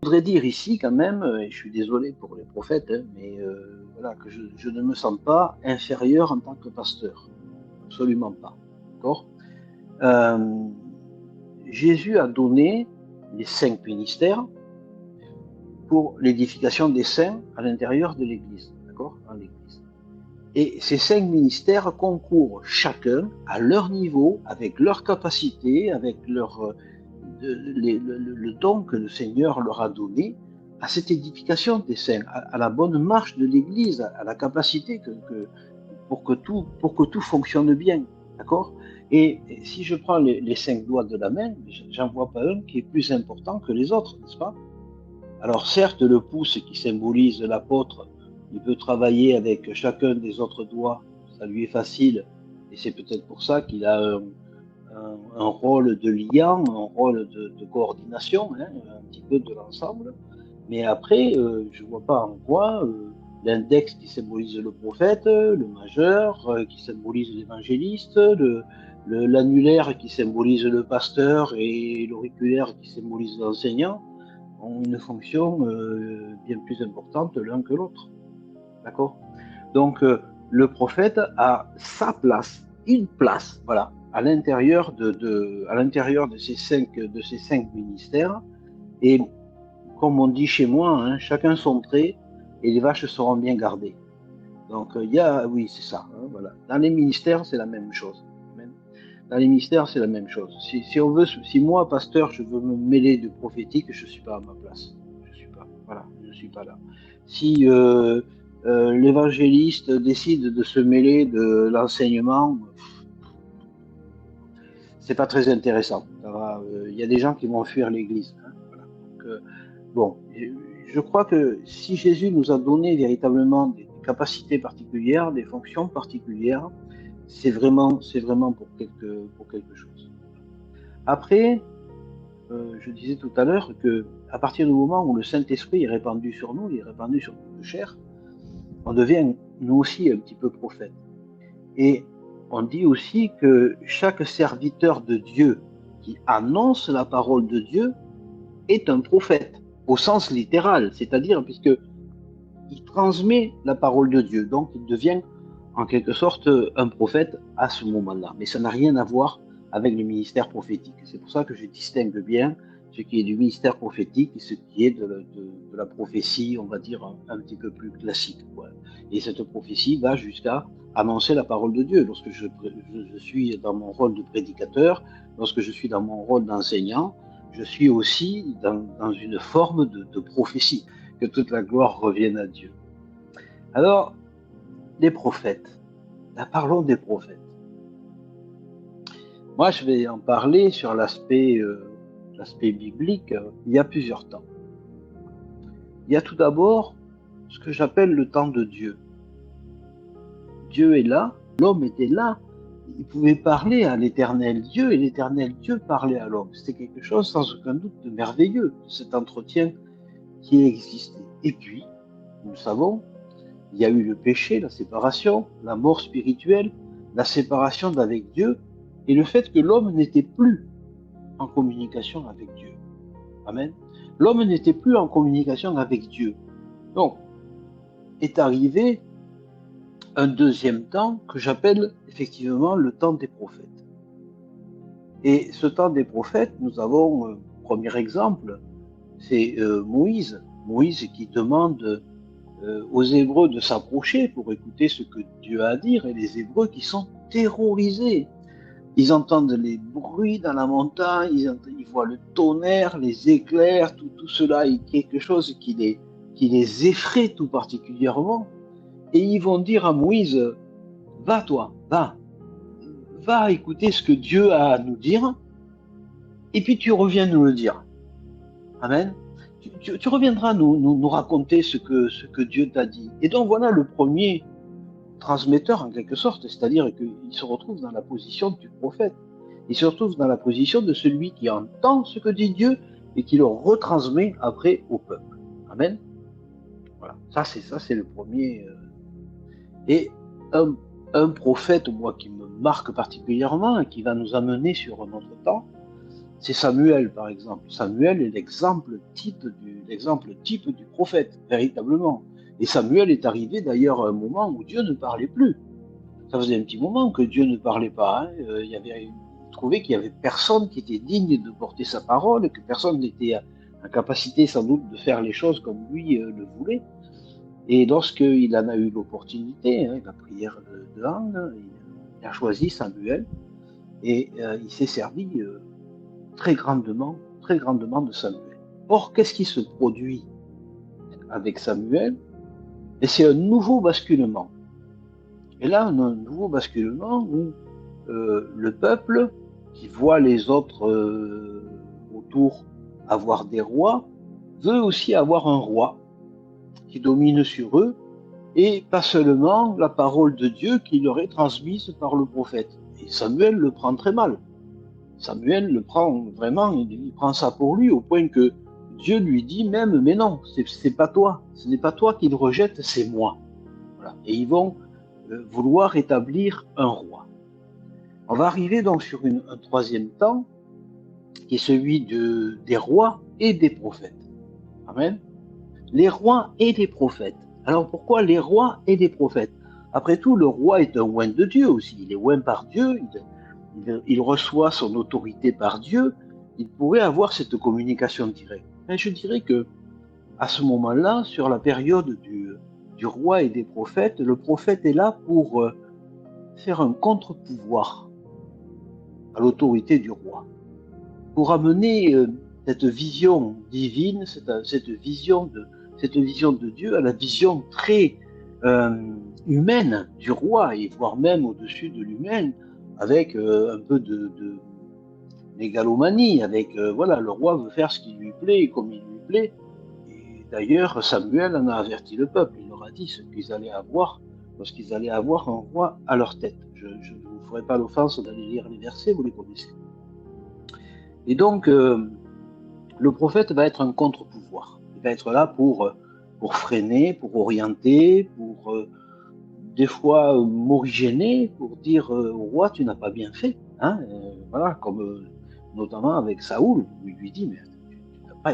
Je voudrais dire ici quand même, et je suis désolé pour les prophètes, hein, mais voilà, que je ne me sens pas inférieur en tant que pasteur. Absolument pas. D'accord. Euh, Jésus a donné les 5 ministères pour l'édification des saints à l'intérieur de l'Église. D'accord. Dans l'Église. Et ces 5 ministères concourent chacun à leur niveau, avec leur capacité, avec le don que le Seigneur leur a donné à cette édification des saints, à la bonne marche de l'Église, à la capacité pour que tout fonctionne bien. D'accord. Et si je prends les 5 doigts de la main, j'en vois pas un qui est plus important que les autres, n'est-ce pas? Alors certes, le pouce qui symbolise l'apôtre, il peut travailler avec chacun des autres doigts, ça lui est facile, et c'est peut-être pour ça qu'il a un rôle de liant, un rôle de coordination, hein, un petit peu de l'ensemble. Mais après, je ne vois pas en quoi l'index qui symbolise le prophète, le majeur qui symbolise l'évangéliste, l'annulaire qui symbolise le pasteur et l'auriculaire qui symbolise l'enseignant ont une fonction bien plus importante l'un que l'autre. D'accord. Donc, le prophète a sa place, une place, voilà, à l'intérieur de ces 5 ministères. Et comme on dit chez moi, hein, chacun son trait et les vaches seront bien gardées. Donc, oui, c'est ça. Hein, voilà. Dans les ministères, c'est la même chose. Dans les ministères, c'est la même chose. Si moi, pasteur, je veux me mêler de prophétique, je ne suis pas à ma place. Je suis pas. Voilà, je ne suis pas là. Si l'évangéliste décide de se mêler de l'enseignement, c'est pas très intéressant. Il y a des gens qui vont fuir l'Église. Hein, voilà. Donc, bon, je crois que si Jésus nous a donné véritablement des capacités particulières, des fonctions particulières, c'est vraiment pour quelque chose. Après, je disais tout à l'heure que à partir du moment où le Saint-Esprit est répandu sur nous, il est répandu sur notre chair, on devient nous aussi un petit peu prophète. Et on dit aussi que chaque serviteur de Dieu qui annonce la parole de Dieu est un prophète, au sens littéral, c'est-à-dire puisque il transmet la parole de Dieu, donc il devient en quelque sorte un prophète à ce moment-là. Mais ça n'a rien à voir avec le ministère prophétique. C'est pour ça que je distingue bien ce qui est du ministère prophétique et ce qui est de la prophétie, on va dire, un petit peu plus classique. Quoi. Et cette prophétie va jusqu'à annoncer la parole de Dieu. Lorsque je suis dans mon rôle de prédicateur, lorsque je suis dans mon rôle d'enseignant, je suis aussi dans une forme de prophétie. Que toute la gloire revienne à Dieu. Alors, les prophètes. Là, parlons des prophètes. Moi, je vais en parler sur l'aspect biblique. Il y a plusieurs temps. Il y a tout d'abord ce que j'appelle le temps de Dieu. Dieu est là, l'homme était là, il pouvait parler à l'éternel Dieu et l'éternel Dieu parlait à l'homme. C'était quelque chose sans aucun doute de merveilleux, cet entretien qui existait. Et puis, nous le savons, il y a eu le péché, la séparation, la mort spirituelle, la séparation d'avec Dieu et le fait que l'homme n'était plus en communication avec Dieu. Amen. L'homme n'était plus en communication avec Dieu. Donc, est arrivé un deuxième temps que j'appelle effectivement le temps des prophètes. Et ce temps des prophètes, nous avons, premier exemple, c'est Moïse. Moïse qui demande aux Hébreux de s'approcher pour écouter ce que Dieu a à dire, et les Hébreux qui sont terrorisés. Ils entendent les bruits dans la montagne, ils voient le tonnerre, les éclairs, tout cela est quelque chose qui les effraie tout particulièrement. Et ils vont dire à Moïse, va toi, va écouter ce que Dieu a à nous dire, et puis tu reviens nous le dire. Amen. Tu reviendras nous raconter ce que Dieu t'a dit. Et donc voilà le premier transmetteur en quelque sorte, c'est-à-dire qu'il se retrouve dans la position du prophète. Il se retrouve dans la position de celui qui entend ce que dit Dieu et qui le retransmet après au peuple. Amen. Voilà, ça c'est le premier. Et un prophète, moi, qui me marque particulièrement et qui va nous amener sur notre temps, c'est Samuel, par exemple. Samuel est l'exemple type du prophète, véritablement. Et Samuel est arrivé d'ailleurs à un moment où Dieu ne parlait plus. Ça faisait un petit moment que Dieu ne parlait pas. Hein. Il trouvait qu'il n'y avait personne qui était digne de porter sa parole, que personne n'était en capacité sans doute de faire les choses comme lui le voulait. Et lorsqu'il en a eu l'opportunité, hein, la prière de Anne, il a choisi Samuel et il s'est servi très grandement de Samuel. Or, qu'est-ce qui se produit avec Samuel? Et c'est un nouveau basculement. Et là, on a un nouveau basculement où le peuple, qui voit les autres autour avoir des rois, veut aussi avoir un roi qui domine sur eux, et pas seulement la parole de Dieu qui leur est transmise par le prophète. Et Samuel le prend très mal. Samuel le prend vraiment, il prend ça pour lui, au point que Dieu lui dit même, mais non, c'est pas toi, ce n'est pas toi qu'il rejette, c'est moi. Voilà. Et ils vont vouloir établir un roi. On va arriver donc sur un troisième temps, qui est celui des rois et des prophètes. Amen. Les rois et les prophètes. Alors pourquoi les rois et les prophètes? Après tout, le roi est un oint de Dieu aussi. Il est oint par Dieu, il reçoit son autorité par Dieu. Il pourrait avoir cette communication directe. Mais je dirais que à ce moment-là, sur la période du roi et des prophètes, le prophète est là pour faire un contre-pouvoir à l'autorité du roi, pour amener cette vision divine, cette vision de Dieu à la vision très humaine du roi, et voire même au-dessus de l'humain, avec un peu de mégalomanie, avec voilà, le roi veut faire ce qui lui plaît, comme il lui plaît. Et d'ailleurs, Samuel en a averti le peuple, il leur a dit ce qu'ils allaient avoir lorsqu'ils allaient avoir un roi à leur tête. Je ne vous ferai pas l'offense d'aller lire les versets, vous les connaissez. Et donc, le prophète va être un contre-pouvoir. Il va être là pour freiner, pour orienter, pour des fois m'origéner, pour dire au roi, tu n'as pas bien fait. Hein, voilà, comme notamment avec Saoul, où il lui dit, mais tu n'as pas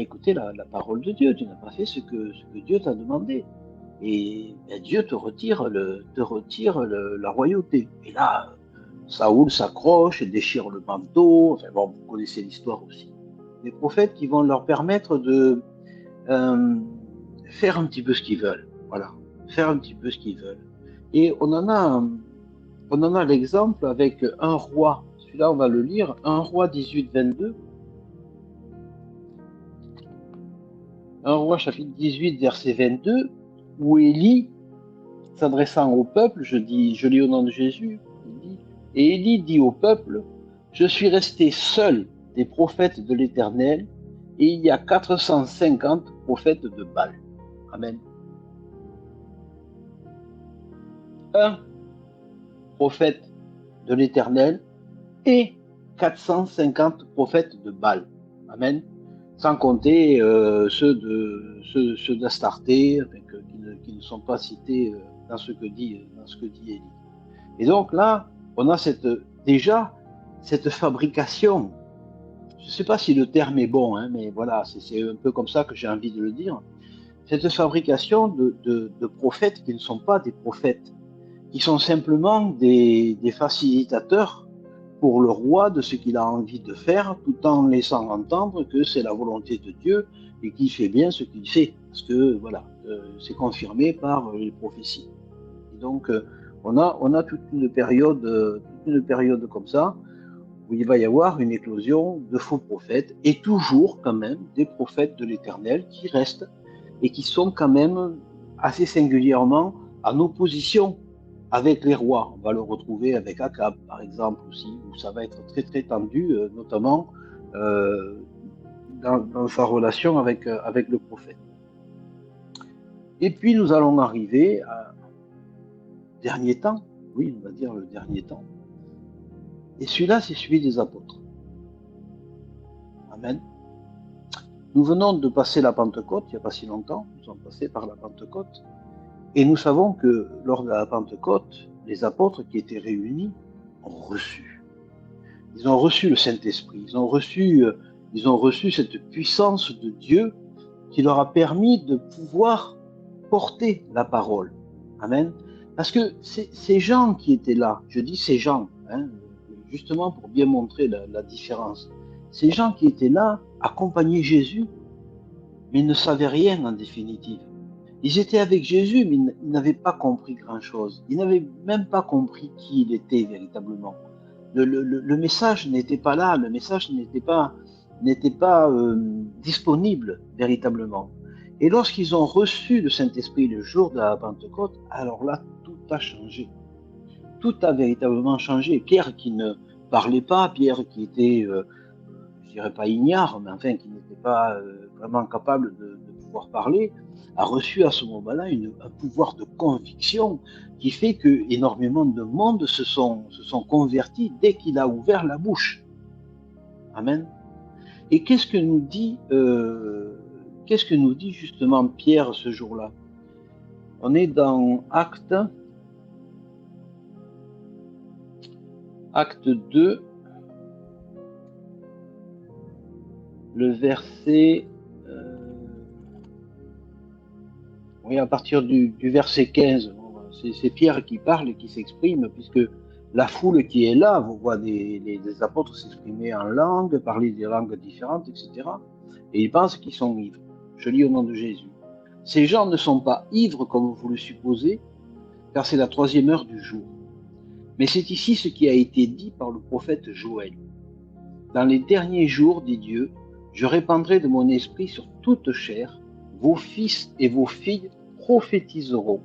écouté la parole de Dieu, tu n'as pas fait ce que Dieu t'a demandé. Et Dieu te retire la royauté. Et là, Saoul s'accroche, déchire le manteau. Enfin bon, vous connaissez l'histoire aussi. Des prophètes qui vont leur permettre de faire un petit peu ce qu'ils veulent. Voilà, faire un petit peu ce qu'ils veulent. Et on en a l'exemple avec un roi. Celui-là, on va le lire. Un roi 18-22. Un roi chapitre 18, verset 22, où Élie, s'adressant au peuple, je lis au nom de Jésus, il dit, et Élie dit au peuple, je suis resté seul des prophètes de l'Éternel, et il y a 450 prophètes de Baal. Amen. Un prophète de l'Éternel et 450 prophètes de Baal. Amen. Sans compter ceux d'Astarté, qui ne sont pas cités dans ce que dit Élie. Et donc là, on a déjà cette fabrication. Je ne sais pas si le terme est bon, hein, mais voilà, c'est un peu comme ça que j'ai envie de le dire. Cette fabrication de prophètes qui ne sont pas des prophètes, qui sont simplement des facilitateurs pour le roi de ce qu'il a envie de faire, tout en laissant entendre que c'est la volonté de Dieu et qu'il fait bien ce qu'il fait, parce que voilà, c'est confirmé par les prophéties. Et donc, on a toute une période comme ça, où il va y avoir une éclosion de faux prophètes, et toujours quand même des prophètes de l'Éternel qui restent, et qui sont quand même assez singulièrement en opposition avec les rois. On va le retrouver avec Akab, par exemple, aussi, où ça va être très très tendu, notamment dans sa relation avec le prophète. Et puis nous allons arriver à dernier temps, oui, on va dire le dernier temps. Et celui-là, c'est celui des apôtres. Amen. Nous venons de passer la Pentecôte, il n'y a pas si longtemps, nous sommes passés par la Pentecôte, et nous savons que lors de la Pentecôte, les apôtres qui étaient réunis ont reçu. Ils ont reçu le Saint-Esprit, ils ont reçu cette puissance de Dieu qui leur a permis de pouvoir porter la parole. Amen. Parce que ces gens qui étaient là, je dis ces gens, hein, justement pour bien montrer la différence, ces gens qui étaient là accompagnaient Jésus, mais ils ne savaient rien en définitive. Ils étaient avec Jésus, mais ils n'avaient pas compris grand-chose. Ils n'avaient même pas compris qui il était véritablement. Le message n'était pas là, le message n'était pas disponible véritablement. Et lorsqu'ils ont reçu le Saint-Esprit le jour de la Pentecôte, alors là, tout a changé. Tout a véritablement changé. Pierre qui ne parlait pas, Pierre qui était, je dirais pas ignare, mais enfin qui n'était pas vraiment capable de pouvoir parler, a reçu à ce moment-là un pouvoir de conviction qui fait que énormément de monde se sont convertis dès qu'il a ouvert la bouche. Amen. Et qu'est-ce que nous dit justement Pierre ce jour-là? On est dans Acte 2, le verset, oui, à partir du verset 15, c'est Pierre qui parle et qui s'exprime, puisque la foule qui est là, vous voyez les apôtres s'exprimer en langue, parler des langues différentes, etc. Et ils pensent qu'ils sont ivres. Je lis au nom de Jésus. Ces gens ne sont pas ivres comme vous le supposez, car c'est la 3e heure du jour. Mais c'est ici ce qui a été dit par le prophète Joël. Dans les derniers jours, dit Dieu, je répandrai de mon esprit sur toute chair, vos fils et vos filles prophétiseront,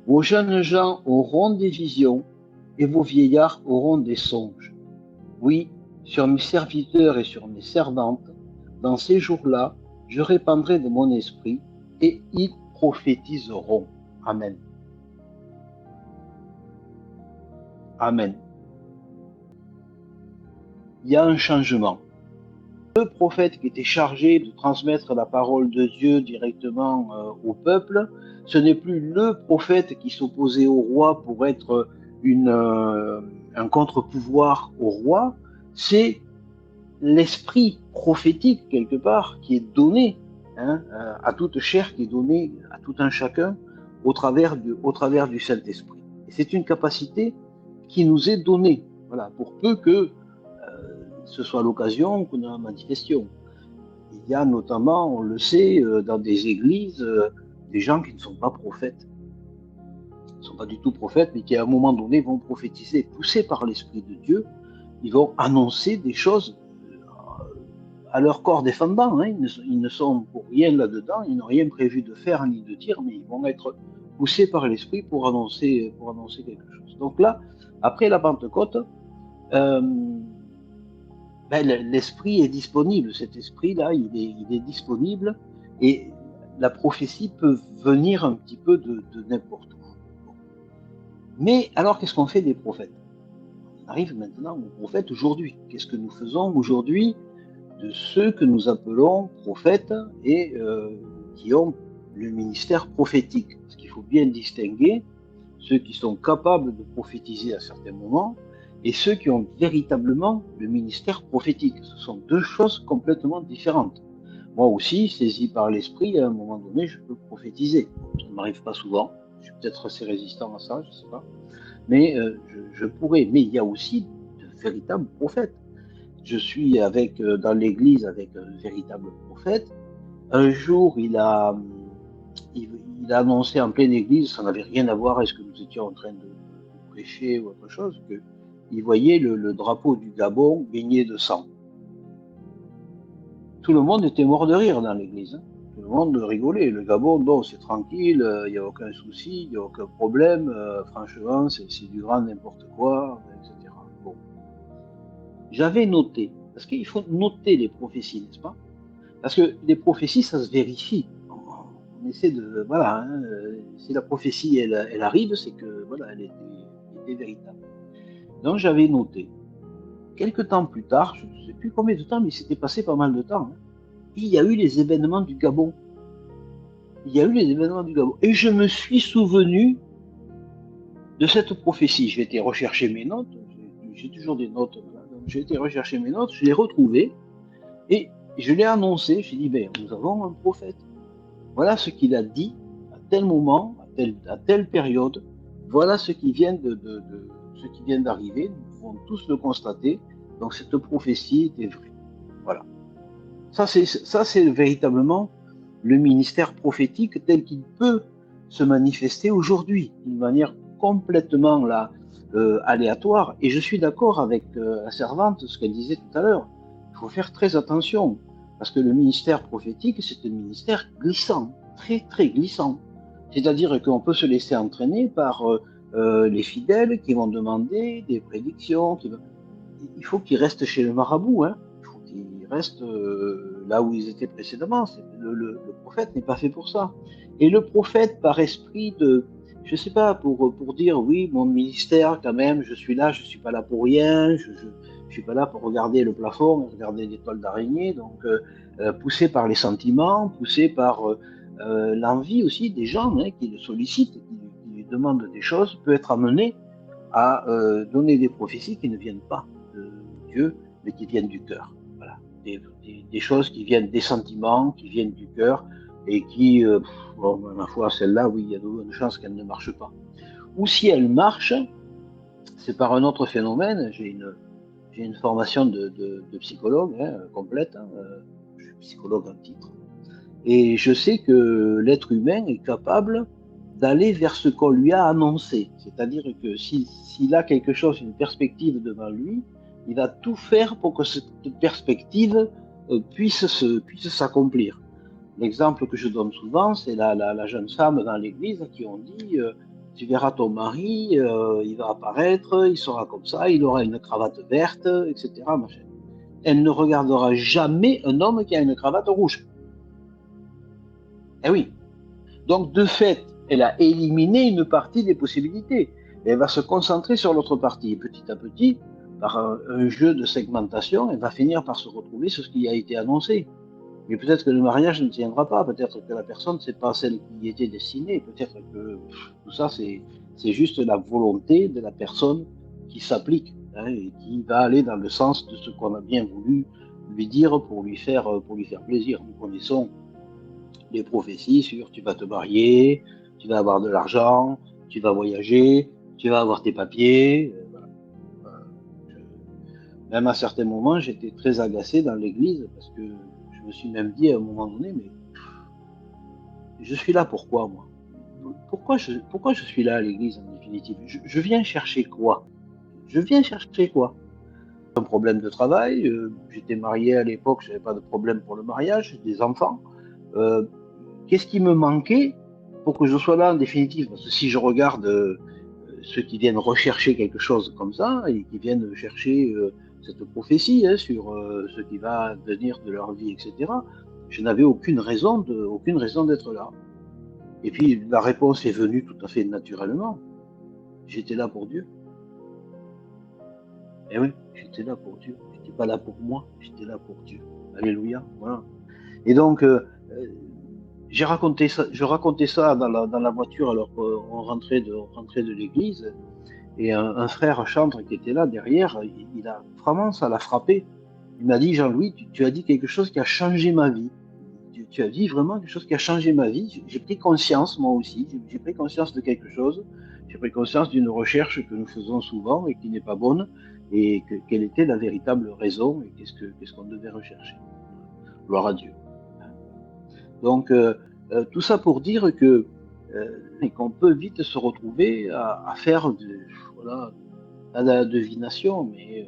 vos jeunes gens auront des visions, et vos vieillards auront des songes. Oui, sur mes serviteurs et sur mes servantes, dans ces jours-là, je répandrai de mon esprit, et ils prophétiseront. Amen. Amen. Il y a un changement. Le prophète qui était chargé de transmettre la parole de Dieu directement au peuple, ce n'est plus le prophète qui s'opposait au roi pour être un contre-pouvoir au roi, c'est l'esprit prophétique quelque part qui est donné à toute chair, qui est donné à tout un chacun au travers du Saint-Esprit. Et c'est une capacité qui nous est donnée, voilà, pour peu que ce soit l'occasion qu'on a la manifestation. Il y a notamment, on le sait, dans des églises, des gens qui ne sont pas prophètes. Ils ne sont pas du tout prophètes, mais qui à un moment donné vont prophétiser, poussés par l'Esprit de Dieu. Ils vont annoncer des choses à leur corps défendant. Hein. Ils ne sont pour rien là-dedans, ils n'ont rien prévu de faire ni de dire, mais ils vont être poussés par l'Esprit pour annoncer quelque chose. Donc là, après la Pentecôte, l'esprit est disponible. Cet esprit-là, il est disponible et la prophétie peut venir un petit peu de n'importe où. Mais alors, qu'est-ce qu'on fait des prophètes? On arrive maintenant aux prophètes aujourd'hui. Qu'est-ce que nous faisons aujourd'hui de ceux que nous appelons prophètes et qui ont le ministère prophétique? Parce qu'il faut bien distinguer ceux qui sont capables de prophétiser à certains moments et ceux qui ont véritablement le ministère prophétique. Ce sont deux choses complètement différentes. Moi aussi, saisi par l'esprit, à un moment donné, je peux prophétiser. Ça ne m'arrive pas souvent. Je suis peut-être assez résistant à ça, je ne sais pas. Mais je pourrais. Mais il y a aussi de véritables prophètes. Je suis dans l'église avec un véritable prophète. Un jour, il a annoncé en pleine église, ça n'avait rien à voir avec ce que nous étions en train de prêcher ou autre chose, qu'il voyait le drapeau du Gabon baigné de sang. Tout le monde était mort de rire dans l'église. Hein. Tout le monde rigolait. Le Gabon, non, c'est tranquille, il n'y a aucun souci, il n'y a aucun problème. Franchement, c'est du grand n'importe quoi, etc. Bon. J'avais noté, parce qu'il faut noter les prophéties, n'est-ce pas? Parce que les prophéties, ça se vérifie. On essaie de, voilà, hein, si la prophétie, elle arrive, c'est que, voilà, elle était véritable. Donc, j'avais noté. Quelques temps plus tard, je ne sais plus combien de temps, mais il s'était passé pas mal de temps, hein, il y a eu les événements du Gabon. Et je me suis souvenu de cette prophétie. J'ai été rechercher mes notes, j'ai toujours des notes j'ai été rechercher mes notes, je l'ai retrouvé et je l'ai annoncé. J'ai dit, ben, nous avons un prophète. Voilà ce qu'il a dit à tel moment, à telle période. Voilà ce qui vient ce qui vient d'arriver. Nous pouvons tous le constater. Donc cette prophétie était vraie. Voilà. Ça, c'est véritablement le ministère prophétique tel qu'il peut se manifester aujourd'hui, d'une manière complètement aléatoire. Et je suis d'accord avec la servante, ce qu'elle disait tout à l'heure. Il faut faire très attention, parce que le ministère prophétique, c'est un ministère glissant, très très glissant. C'est-à-dire qu'on peut se laisser entraîner par les fidèles qui vont demander des prédictions. Il faut qu'ils restent chez le marabout, hein. Il faut qu'ils restent là où ils étaient précédemment. Le prophète n'est pas fait pour ça. Et le prophète, par esprit de, je sais pas, pour dire, oui, mon ministère, quand même, je suis là, je suis pas là pour rien, je suis pas là pour regarder le plafond, regarder des toiles d'araignée, donc poussé par les sentiments, poussé par l'envie aussi des gens qui le sollicitent, qui lui demandent des choses, peut être amené à donner des prophéties qui ne viennent pas de Dieu, mais qui viennent du cœur. Voilà. Des choses qui viennent des sentiments, qui viennent du cœur, et qui, bon, ma foi, celle-là, oui, il y a de bonnes chances qu'elle ne marche pas. Ou si elle marche, c'est par un autre phénomène. J'ai une formation de psychologue complète, je suis psychologue en titre, et je sais que l'être humain est capable d'aller vers ce qu'on lui a annoncé. C'est-à-dire que s'il a quelque chose, une perspective devant lui, il va tout faire pour que cette perspective puisse s'accomplir. L'exemple que je donne souvent, c'est la jeune femme dans l'église à qui on dit tu verras ton mari, il va apparaître, il sera comme ça, il aura une cravate verte, etc. Machin. Elle ne regardera jamais un homme qui a une cravate rouge. Eh oui. Donc, de fait, elle a éliminé une partie des possibilités. Et elle va se concentrer sur l'autre partie. Et petit à petit, par un jeu de segmentation, elle va finir par se retrouver sur ce qui a été annoncé. Mais peut-être que le mariage ne tiendra pas. Peut-être que la personne, c'est pas celle qui était destinée. Peut-être que tout ça, c'est juste la volonté de la personne qui s'applique et qui va aller dans le sens de ce qu'on a bien voulu lui dire pour lui faire plaisir. Nous connaissons les prophéties sur tu vas te marier, tu vas avoir de l'argent, tu vas voyager, tu vas avoir tes papiers. Voilà. Même à certains moments, j'étais très agacé dans l'église parce que je me suis même dit à un moment donné, mais je suis là pourquoi moi? Pourquoi je suis là à l'église en définitive? Je viens chercher quoi? Je viens chercher quoi? Un problème de travail, j'étais marié à l'époque, je n'avais pas de problème pour le mariage, des enfants. Qu'est-ce qui me manquait pour que je sois là en définitive? Parce que si je regarde ceux qui viennent rechercher quelque chose comme ça, et qui viennent chercher cette prophétie sur ce qui va devenir de leur vie, etc., je n'avais aucune raison d'être là. Et puis la réponse est venue tout à fait naturellement. J'étais là pour Dieu. Eh oui, j'étais là pour Dieu. J'étais pas là pour moi, j'étais là pour Dieu. Alléluia. Voilà. Et donc, je racontais ça dans la voiture alors qu'on rentrait de l'église, et un frère chantre qui était là derrière, il a vraiment, ça l'a frappé. Il m'a dit, Jean-Louis, tu as dit quelque chose qui a changé ma vie. Tu as dit vraiment quelque chose qui a changé ma vie. J'ai pris conscience, moi aussi, j'ai pris conscience de quelque chose. J'ai pris conscience d'une recherche que nous faisons souvent et qui n'est pas bonne, et quelle était la véritable raison, et qu'est-ce qu'on devait rechercher. Gloire à Dieu. Donc, tout ça pour dire que qu'on peut vite se retrouver à faire à la divination, mais